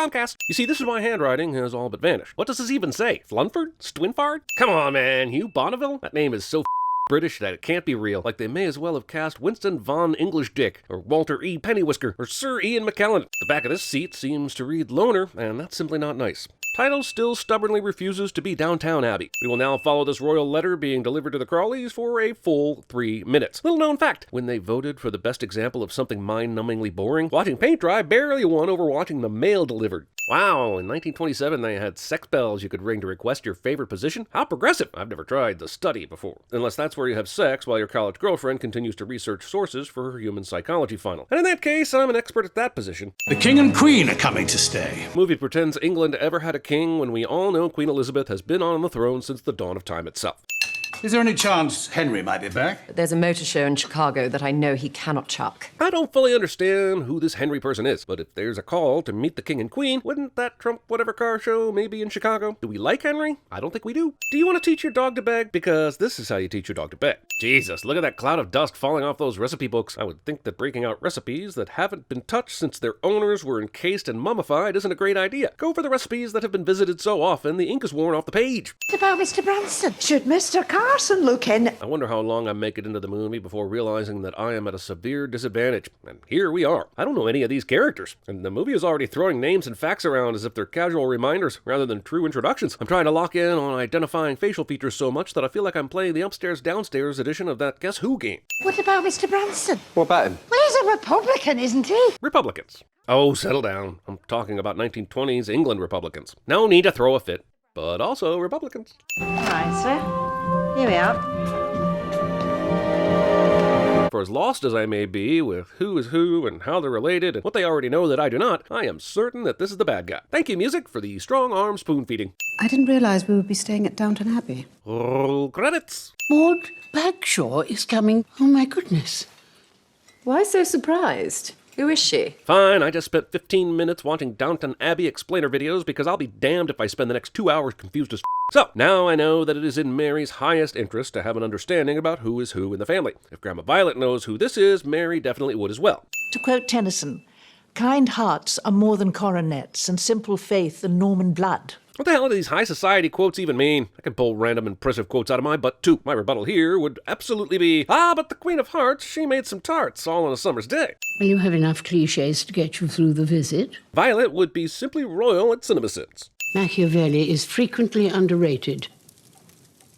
Comcast. You see, this is why handwriting has all but vanished. What does this even say? Flunford? Swinfard? Come on, man. Hugh Bonneville? That name is so British that it can't be real. Like they may as well have cast Winston Von English Dick, or Walter E. Pennywhisker, or Sir Ian McKellen. The back of this seat seems to read Loner, and that's simply not nice. Title still stubbornly refuses to be Downton Abbey. We will now follow this royal letter being delivered to the Crawleys for a full 3 minutes. Little known fact, when they voted for the best example of something mind-numbingly boring, watching paint dry barely won over watching the mail delivered. Wow, in 1927 they had sex bells you could ring to request your favorite position? How progressive! I've never tried the study before. Unless that's where you have sex while your college girlfriend continues to research sources for her human psychology final. And in that case, I'm an expert at that position. The King and Queen are coming to stay. Movie pretends England ever had a king when we all know Queen Elizabeth has been on the throne since the dawn of time itself. Is there any chance Henry might be back? There's a motor show in Chicago that I know he cannot chuck. I don't fully understand who this Henry person is, but if there's a call to meet the king and queen, wouldn't that trump whatever car show may be in Chicago? Do we like Henry? I don't think we do. Do you want to teach your dog to beg? Because this is how you teach your dog to beg. Jesus, look at that cloud of dust falling off those recipe books. I would think that breaking out recipes that haven't been touched since their owners were encased and mummified isn't a great idea. Go for the recipes that have been visited so often the ink is worn off the page. What about Mr. Branson? Should Mr. Carson look in? I wonder how long I make it into the movie before realizing that I am at a severe disadvantage. And here we are. I don't know any of these characters. And the movie is already throwing names and facts around as if they're casual reminders rather than true introductions. I'm trying to lock in on identifying facial features so much that I feel like I'm playing the upstairs-downstairs edition of that Guess Who game. What about Mr. Branson? What about him? Well, he's a Republican, isn't he? Republicans. Oh, settle down. I'm talking about 1920s England Republicans. No need to throw a fit, but also Republicans. Right, sir. Here we are. For as lost as I may be with who is who and how they're related and what they already know that I do not, I am certain that this is the bad guy. Thank you, music, for the strong arm spoon feeding. I didn't realize we would be staying at Downton Abbey. Roll credits. Maud Bagshaw is coming. Oh, my goodness. Why so surprised? Who is she? Fine, I just spent 15 minutes watching Downton Abbey explainer videos because I'll be damned if I spend the next 2 hours confused as So, now I know that it is in Mary's highest interest to have an understanding about who is who in the family. If Grandma Violet knows who this is, Mary definitely would as well. To quote Tennyson, kind hearts are more than coronets, and simple faith than Norman blood. What the hell do these high society quotes even mean? I can pull random impressive quotes out of my butt too. My rebuttal here would absolutely be, but the Queen of Hearts, she made some tarts all on a summer's day. Will you have enough cliches to get you through the visit? Violet would be simply royal at CinemaSins. Machiavelli is frequently underrated.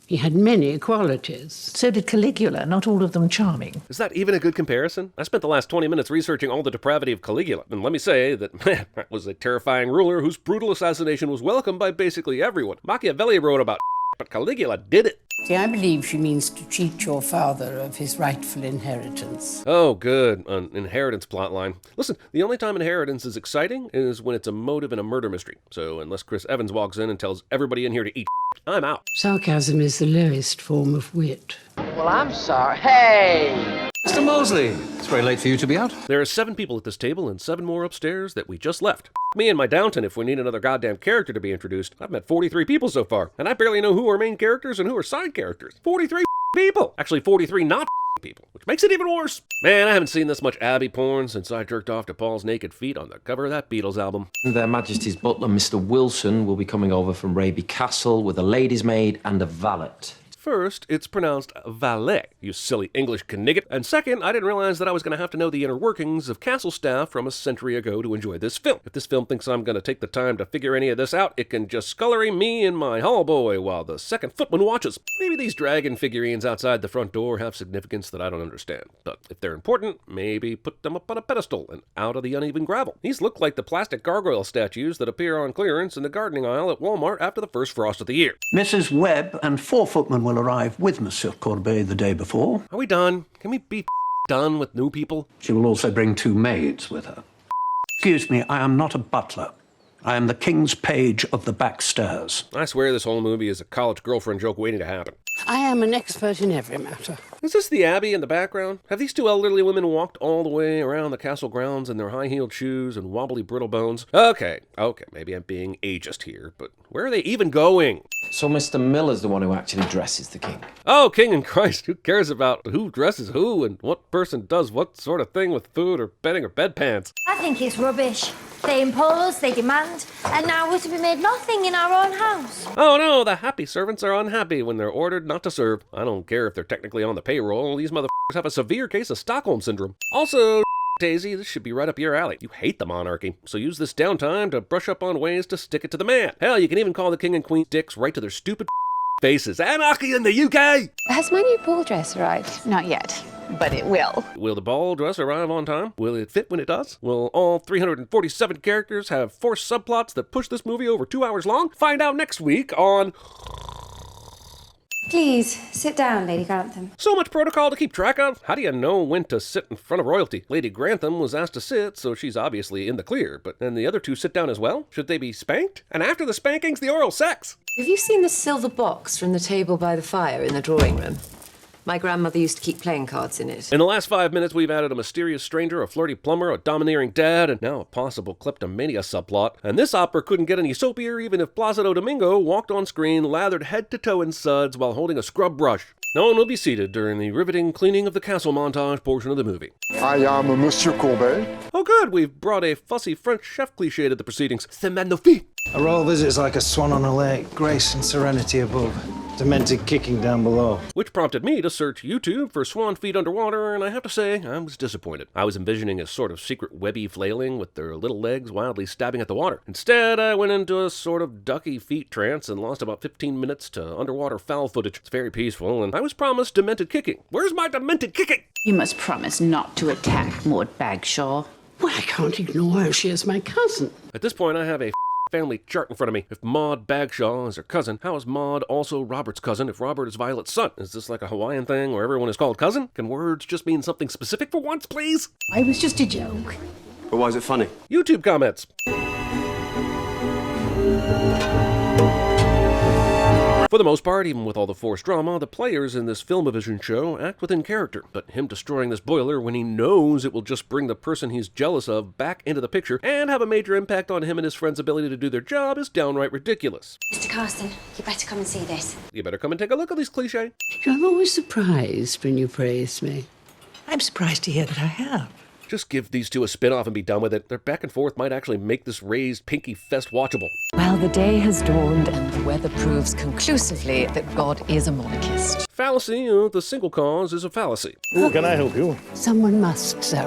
He had many qualities. So did Caligula, not all of them charming. Is that even a good comparison? I spent the last 20 minutes researching all the depravity of Caligula, and let me say that, that was a terrifying ruler whose brutal assassination was welcomed by basically everyone. Machiavelli wrote about but Caligula did it. See, I believe she means to cheat your father of his rightful inheritance. Oh, good. An inheritance plotline. Listen, the only time inheritance is exciting is when it's a motive in a murder mystery. So unless Chris Evans walks in and tells everybody in here to eat, I'm out. Sarcasm is the lowest form of wit. Well, I'm sorry. Hey! Mr. Mosley, it's very late for you to be out. There are 7 people at this table and 7 more upstairs that we just left. Me and my Downton, if we need another goddamn character to be introduced. I've met 43 people so far, and I barely know who are main characters and who are side characters. 43 people! Actually, 43 not people, which makes it even worse. Man, I haven't seen this much Abbey porn since I jerked off to Paul's naked feet on the cover of that Beatles album. Their Majesty's butler, Mr. Wilson, will be coming over from Raby Castle with a lady's maid and a valet. First, it's pronounced valet, you silly English knigget. And second, I didn't realize that I was going to have to know the inner workings of castle staff from a century ago to enjoy this film. If this film thinks I'm going to take the time to figure any of this out, it can just scullery me and my hall boy while the second footman watches. Maybe these dragon figurines outside the front door have significance that I don't understand. But if they're important, maybe put them up on a pedestal and out of the uneven gravel. These look like the plastic gargoyle statues that appear on clearance in the gardening aisle at Walmart after the first frost of the year. Mrs. Webb and 4 footmen will arrive with Monsieur Courbet the day before. Are we done? Can we be done with new people? She will also bring 2 maids with her. Excuse me, I am not a butler. I am the king's page of the back stairs. I swear this whole movie is a college girlfriend joke waiting to happen. I am an expert in every matter. Is this the Abbey in the background? Have these 2 elderly women walked all the way around the castle grounds in their high-heeled shoes and wobbly brittle bones? Okay, maybe I'm being ageist here, but where are they even going? So Mr. Miller's the one who actually dresses the king. Oh, king and Christ, who cares about who dresses who and what person does what sort of thing with food or bedding or bedpans? I think it's rubbish. They impose, they demand, and now we're to be made nothing in our own house. Oh no, the happy servants are unhappy when they're ordered not to serve. I don't care if they're technically on the payroll, these motherfuckers have a severe case of Stockholm Syndrome. Also, Daisy, this should be right up your alley. You hate the monarchy, so use this downtime to brush up on ways to stick it to the man. Hell, you can even call the king and queen dicks right to their stupid faces. Anarchy in the UK! Has my new ball dress arrived? Not yet, but it will. Will the ball dress arrive on time? Will it fit when it does? Will all 347 characters have forced subplots that push this movie over 2 hours long? Find out next week on... Please, sit down, Lady Grantham. So much protocol to keep track of. How do you know when to sit in front of royalty? Lady Grantham was asked to sit, so she's obviously in the clear. But then the other two sit down as well? Should they be spanked? And after the spankings, the oral sex. Have you seen the silver box from the table by the fire in the drawing room? My grandmother used to keep playing cards in it. In the last 5 minutes, we've added a mysterious stranger, a flirty plumber, a domineering dad, and now a possible kleptomania subplot. And this opera couldn't get any soapier even if Placido Domingo walked on screen lathered head to toe in suds while holding a scrub brush. No one will be seated during the riveting cleaning of the castle montage portion of the movie. I am Monsieur Courbet. Oh good, we've brought a fussy French chef cliché to the proceedings. C'est magnifique! A royal visit is like a swan on a lake, grace and serenity above, demented kicking down below. Which prompted me to search YouTube for swan feet underwater, and I have to say, I was disappointed. I was envisioning a sort of secret webby flailing with their little legs wildly stabbing at the water. Instead, I went into a sort of ducky feet trance and lost about 15 minutes to underwater foul footage. It's very peaceful, and I was promised demented kicking. Where's my demented kicking? You must promise not to attack Maud Bagshaw. Well, I can't ignore her. She is my cousin. At this point, I have a family chart in front of me. If Maud Bagshaw is her cousin, how is Maud also Robert's cousin if Robert is Violet's son? Is this like a Hawaiian thing where everyone is called cousin? Can words just mean something specific for once, please? I was just a joke. But why is it funny? YouTube comments. For the most part, even with all the forced drama, the players in this Filmavision show act within character. But him destroying this boiler when he knows it will just bring the person he's jealous of back into the picture and have a major impact on him and his friends' ability to do their job is downright ridiculous. Mr. Carson, you better come and see this. You better come and take a look at these cliches. I'm always surprised when you praise me. I'm surprised to hear that I have. Just give these two a spin-off and be done with it. Their back and forth might actually make this raised pinky fest watchable. Well, the day has dawned, and the weather proves conclusively that God is a monarchist. Fallacy, the single cause is a fallacy. Can I help you? Someone must, sir.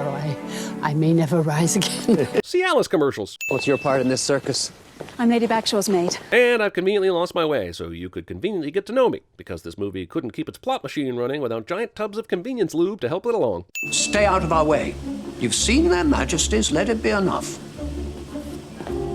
I may never rise again. See Alice commercials. What's your part in this circus? I'm Lady Bagshaw's maid. And I've conveniently lost my way, so you could conveniently get to know me, because this movie couldn't keep its plot machine running without giant tubs of convenience lube to help it along. Stay out of our way. You've seen their majesties, let it be enough.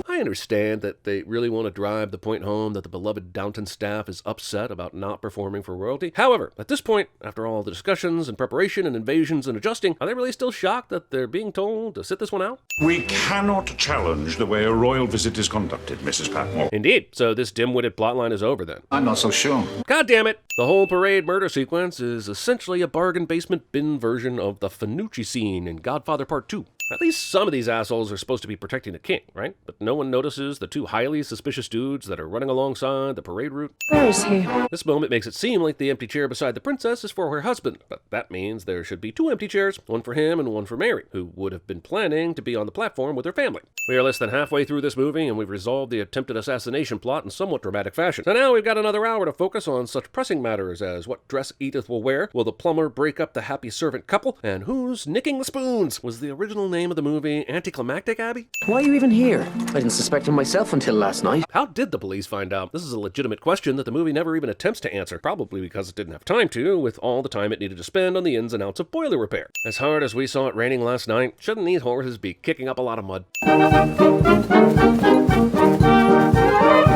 I understand that they really want to drive the point home that the beloved Downton staff is upset about not performing for royalty. However, at this point, after all the discussions and preparation and invasions and adjusting, are they really still shocked that they're being told to sit this one out? We cannot challenge the way a royal visit is conducted, Mrs. Patmore. Indeed. So this dim-witted plotline is over then. I'm not so sure. God damn it! The whole parade murder sequence is essentially a bargain basement bin version of the Fanucci scene in Godfather Part 2. At least some of these assholes are supposed to be protecting the king, right? But no one notices the two highly suspicious dudes that are running alongside the parade route. Where is he? This moment makes it seem like the empty chair beside the princess is for her husband, but that means there should be two empty chairs, one for him and one for Mary, who would have been planning to be on the platform with her family. We are less than halfway through this movie, and we've resolved the attempted assassination plot in somewhat dramatic fashion. So now we've got another hour to focus on such pressing matters as what dress Edith will wear, will the plumber break up the happy servant couple, and who's nicking the spoons? Was the original name of the movie Anticlimactic, Abby? Why are you even here? I didn't suspect him myself until last night. How did the police find out? This is a legitimate question that the movie never even attempts to answer, probably because it didn't have time to, with all the time it needed to spend on the ins and outs of boiler repair. As hard as we saw it raining last night, shouldn't these horses be kicking up a lot of mud?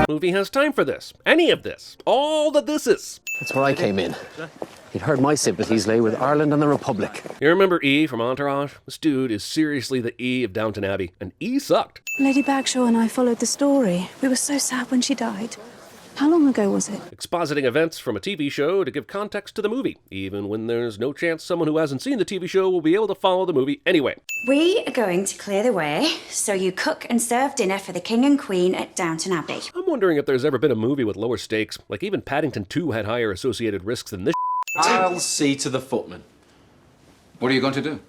Movie has time for this. Any of this. All that this is. That's where I came in. He'd heard my sympathies lay with Ireland and the Republic. You remember E from Entourage? This dude is seriously the E of Downton Abbey, and E sucked. Lady Bagshaw and I followed the story. We were so sad when she died. How long ago was it? Expositing events from a TV show to give context to the movie, even when there's no chance someone who hasn't seen the TV show will be able to follow the movie anyway. We are going to clear the way, so you cook and serve dinner for the King and Queen at Downton Abbey. I'm wondering if there's ever been a movie with lower stakes, like even Paddington 2 had higher associated risks than this. I'll see to the footman. What are you going to do?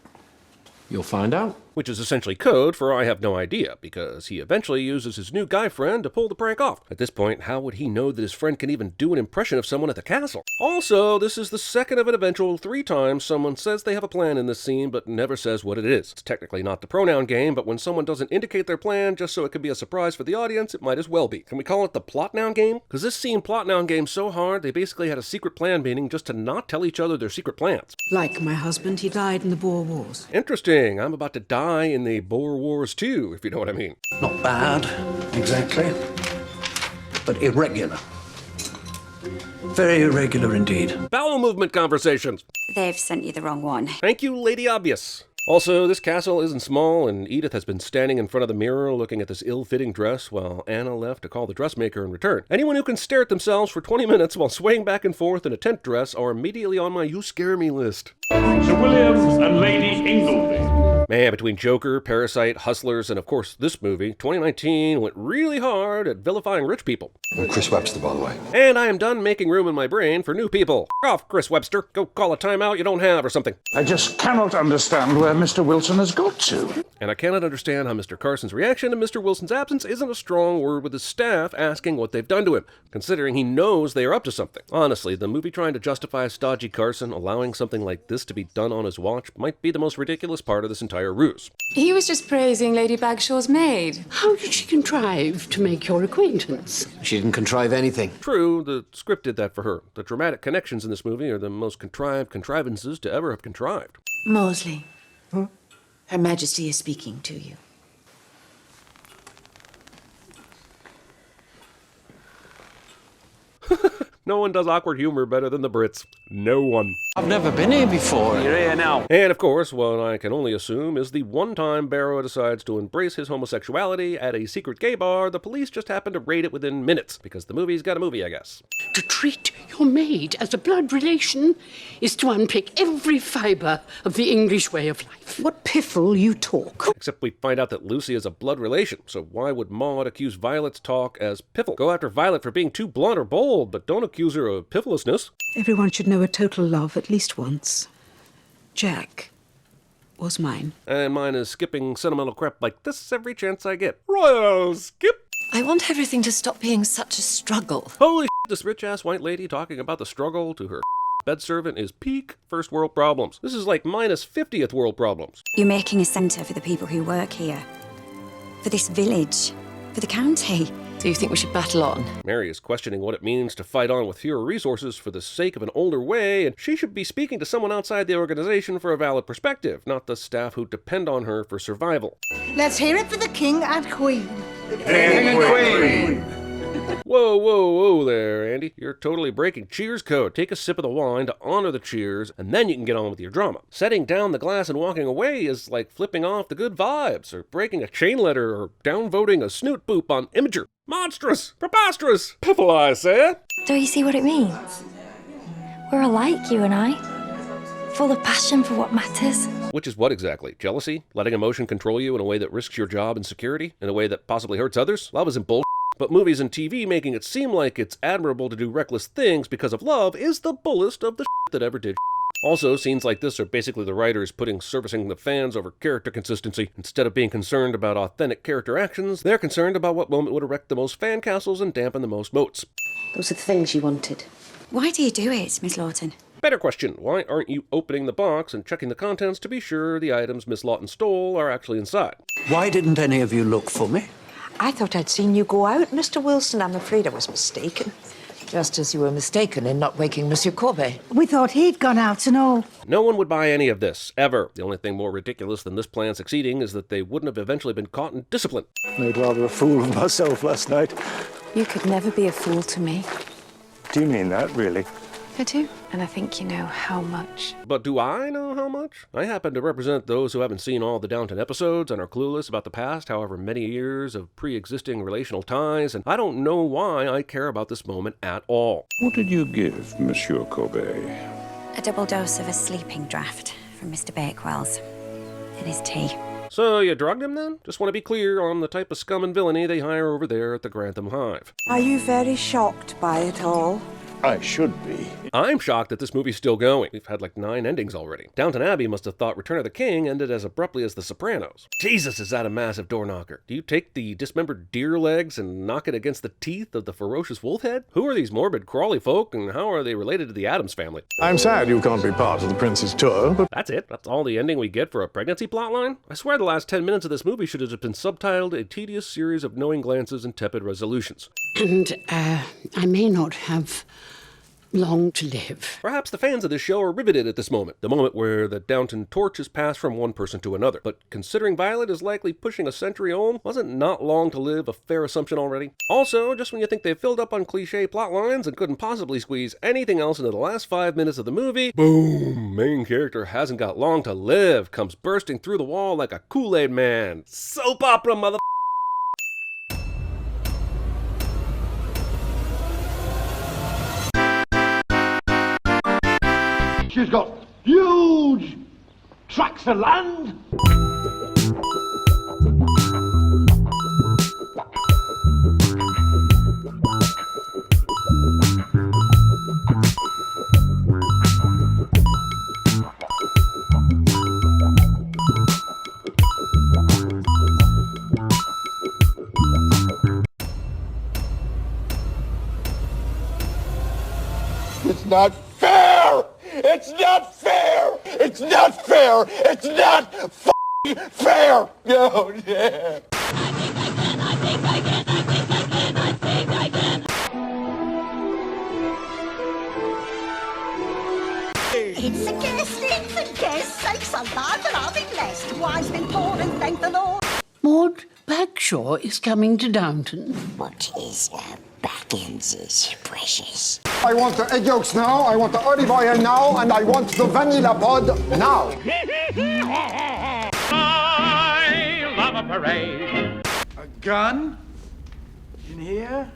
You'll find out. which is essentially code for I have no idea, because he eventually uses his new guy friend to pull the prank off. At this point, how would he know that his friend can even do an impression of someone at the castle? Also, this is the second of an eventual 3 times someone says they have a plan in this scene, but never says what it is. It's technically not the pronoun game, but when someone doesn't indicate their plan just so it can be a surprise for the audience, it might as well be. Can we call it the plot noun game? Because this scene plot noun game so hard, they basically had a secret plan meeting just to not tell each other their secret plans. Like my husband, he died in the Boer Wars. Interesting. I'm about to die in the Boer Wars too, if you know what I mean. Not bad, exactly, but irregular. Very irregular indeed. Bowel movement conversations. They've sent you the wrong one. Thank you, Lady Obvious. Also, this castle isn't small, and Edith has been standing in front of the mirror looking at this ill-fitting dress while Anna left to call the dressmaker in return. Anyone who can stare at themselves for 20 minutes while swaying back and forth in a tent dress are immediately on my you scare me list. Sir William and Lady Ingleby. Man, between Joker, Parasite, Hustlers, and of course this movie, 2019 went really hard at vilifying rich people. Chris Webster, by the way. And I am done making room in my brain for new people. F off, Chris Webster. Go call a timeout you don't have or something. I just cannot understand where Mr. Wilson has got to. And I cannot understand how Mr. Carson's reaction to Mr. Wilson's absence isn't a strong word with his staff asking what they've done to him, considering he knows they are up to something. Honestly, the movie trying to justify stodgy Carson allowing something like this to be done on his watch might be the most ridiculous part of this entire ruse. He was just praising Lady Bagshaw's maid. How did she contrive to make your acquaintance? She didn't contrive anything. True, the script did that for her. The dramatic connections in this movie are the most contrived contrivances to ever have contrived. Mosley, Her Majesty is speaking to you. No one does awkward humor better than the Brits. No one. I've never been here before. You're here now. And of course, what I can only assume is the one time Barrow decides to embrace his homosexuality at a secret gay bar, the police just happen to raid it within minutes, because the movie's got a movie, I guess. To treat your maid as a blood relation is to unpick every fibre of the English way of life. What piffle you talk. Except we find out that Lucy is a blood relation, so why would Maud accuse Violet's talk as piffle? Go after Violet for being too blunt or bold, but don't accuse her of pifflessness. Everyone should know a total love at least once. Jack was mine. And mine is skipping sentimental crap like this every chance I get. Royal skip! I want everything to stop being such a struggle. Holy shit, this rich-ass white lady talking about the struggle to her bed servant is peak first world problems. This is like minus 50th world problems. You're making a centre for the people who work here. For this village. For the county. So you think we should battle on? Mary is questioning what it means to fight on with fewer resources for the sake of an older way, and she should be speaking to someone outside the organization for a valid perspective, not the staff who depend on her for survival. Let's hear it for the King and Queen. King and Queen. Whoa, whoa, whoa there, Andy. You're totally breaking Cheers code. Take a sip of the wine to honor the cheers, and then you can get on with your drama. Setting down the glass and walking away is like flipping off the good vibes, or breaking a chain letter, or downvoting a snoot boop on Imager. Monstrous! Preposterous! Piffle, I say! Don't you see what it means? We're alike, you and I. Full of passion for what matters. Which is what exactly? Jealousy? Letting emotion control you in a way that risks your job and security? In a way that possibly hurts others? Love isn't bull. But movies and TV making it seem like it's admirable to do reckless things because of love is the bullest of the that ever did. Also, scenes like this are basically the writers putting servicing the fans over character consistency. Instead of being concerned about authentic character actions, they're concerned about what moment would erect the most fan castles and dampen the most moats. Those are the things you wanted. Why do you do it, Miss Lawton? Better question, why aren't you opening the box and checking the contents to be sure the items Miss Lawton stole are actually inside? Why didn't any of you look for me? I thought I'd seen you go out, Mr. Wilson. I'm afraid I was mistaken. Just as you were mistaken in not waking Monsieur Courbet. We thought he'd gone out and all. No one would buy any of this, ever. The only thing more ridiculous than this plan succeeding is that they wouldn't have eventually been caught in discipline. Made rather a fool of myself last night. You could never be a fool to me. Do you mean that, really? I do, and I think you know how much. But do I know how much? I happen to represent those who haven't seen all the Downton episodes and are clueless about the past, however many years of pre-existing relational ties, and I don't know why I care about this moment at all. What did you give Monsieur Courbet? A double dose of a sleeping draught from Mr. Bakewell's. In his tea. So you drugged him then? Just want to be clear on the type of scum and villainy they hire over there at the Grantham Hive. Are you very shocked by it all? I should be. I'm shocked that this movie's still going. We've had like 9 endings already. Downton Abbey must have thought Return of the King ended as abruptly as The Sopranos. Jesus, is that a massive door knocker. Do you take the dismembered deer legs and knock it against the teeth of the ferocious wolf head? Who are these morbid crawly folk, and how are they related to the Addams family? I'm sad you can't be part of the Prince's tour, but... That's it? That's all the ending we get for a pregnancy plotline? I swear the last 10 minutes of this movie should have been subtitled A Tedious Series of Knowing Glances and Tepid Resolutions. And I may not have long to live. Perhaps the fans of this show are riveted at this moment, the moment where the Downton torch is passed from one person to another. But considering Violet is likely pushing a century on, wasn't not long to live a fair assumption already? Also, just when you think they've filled up on cliche plot lines and couldn't possibly squeeze anything else into the last 5 minutes of the movie, boom! Main character hasn't got long to live, comes bursting through the wall like a Kool-Aid man. Soap opera, mother... She's got huge tracts of land. It's not fair! It's not fair! It's not fair! It's not f***ing fair! Oh, yeah. It's a guest, it's a guest. Sakes alive and I'll be blessed. Wine's been poured and thank the Lord. Maud Bagshaw is coming to Downton. What is Baggins, precious? I want the egg yolks now, I want the olive oil now, and I want the vanilla pod now. I love a parade. A gun? In here?